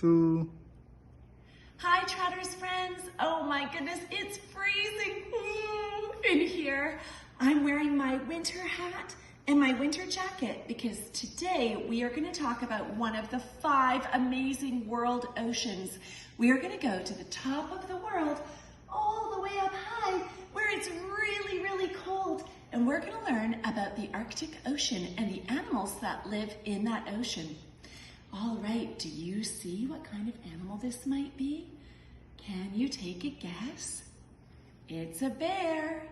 2. Hi Trotters friends. Oh my goodness, it's freezing in here. I'm wearing my winter hat and my winter jacket because today we are going to talk about one of the 5 amazing world oceans. We are going to go to the top of the world all the way up high where it's really, really cold. And we're going to learn about the Arctic Ocean and the animals that live in that ocean. All right, do you see what kind of animal this might be? Can you take a guess? It's a bear.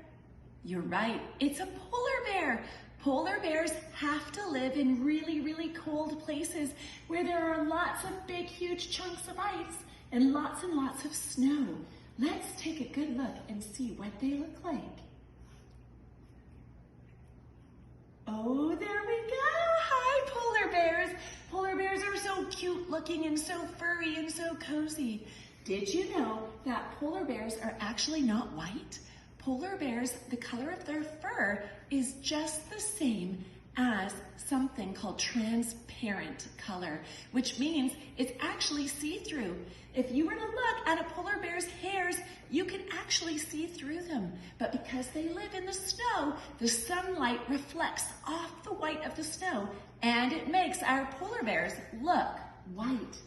You're right, it's a polar bear. Polar bears have to live in really, really cold places where there are lots of big, huge chunks of ice and lots of snow. Let's take a good look and see what they look like. Oh, there we go. Hi, polar bears. Polar bears are so cute looking and so furry and so cozy. Did you know that polar bears are actually not white? Polar bears, the color of their fur is just the same as something called transparent color, which means it's actually see-through. If you were to look at a polar bear's hairs, you can actually see through them. But because they live in the snow, the sunlight reflects off the white of the snow, and it makes our polar bears look white.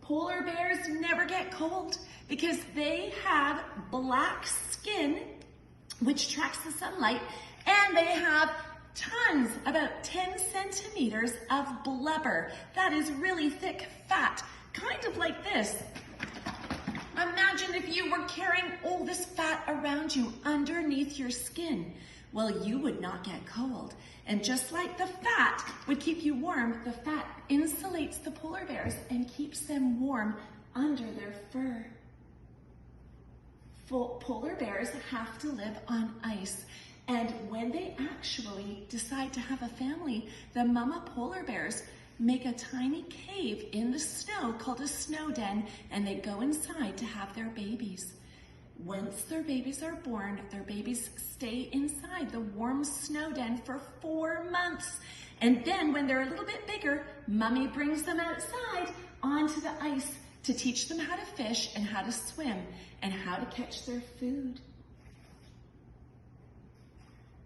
Polar bears never get cold because they have black skin, which tracks the sunlight, and they have tons, about 10 centimeters of blubber. That is really thick fat, kind of like this. Imagine if you were carrying all this fat around you underneath your skin. Well, you would not get cold. And just like the fat would keep you warm, the fat insulates the polar bears and keeps them warm under their fur. Polar bears have to live on ice. And when they actually decide to have a family, the mama polar bears make a tiny cave in the snow called a snow den, and they go inside to have their babies. Once their babies are born, their babies stay inside the warm snow den for 4 months. And then when they're a little bit bigger, mommy brings them outside onto the ice to teach them how to fish and how to swim and how to catch their food.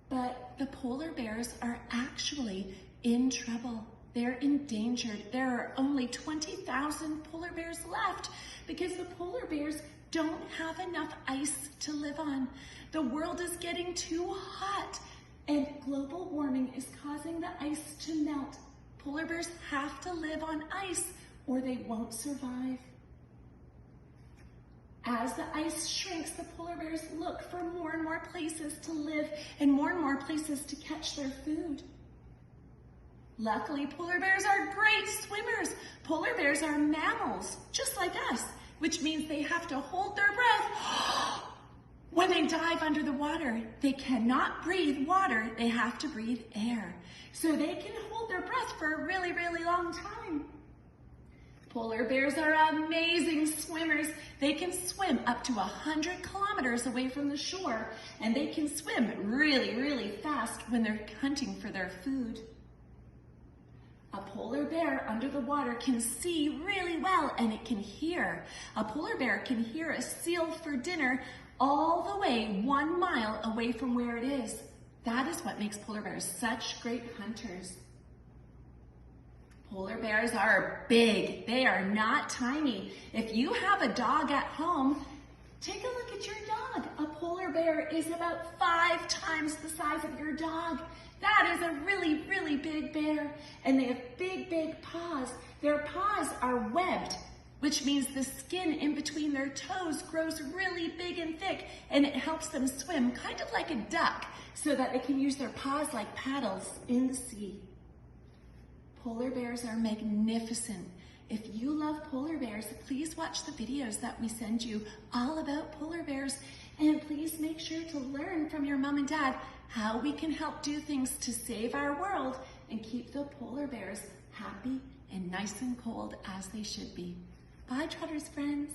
But the polar bears are actually in trouble. They're endangered. There are only 20,000 polar bears left because the polar bears don't have enough ice to live on. The world is getting too hot and global warming is causing the ice to melt. Polar bears have to live on ice or they won't survive. As the ice shrinks, the polar bears look for more and more places to live and more places to catch their food. Luckily, polar bears are great swimmers. Polar bears are mammals, just like us, which means they have to hold their breath when they dive under the water. They cannot breathe water, they have to breathe air. So they can hold their breath for a really, really long time. Polar bears are amazing swimmers. They can swim up to 100 kilometers away from the shore, and they can swim really, really fast when they're hunting for their food. A polar bear under the water can see really well, and it can hear. A polar bear can hear a seal for dinner all the way 1 mile away from where it is. That is what makes polar bears such great hunters. Polar bears are big. They are not tiny. If you have a dog at home, take a look at your dog. A polar bear is about 5 times the size of your dog. That is a really, really big bear. And they have big, big paws. Their paws are webbed, which means the skin in between their toes grows really big and thick, and it helps them swim kind of like a duck so that they can use their paws like paddles in the sea. Polar bears are magnificent. If you love polar bears, please watch the videos that we send you all about polar bears. And please make sure to learn from your mom and dad how we can help do things to save our world and keep the polar bears happy and nice and cold as they should be. Bye, Trotters friends.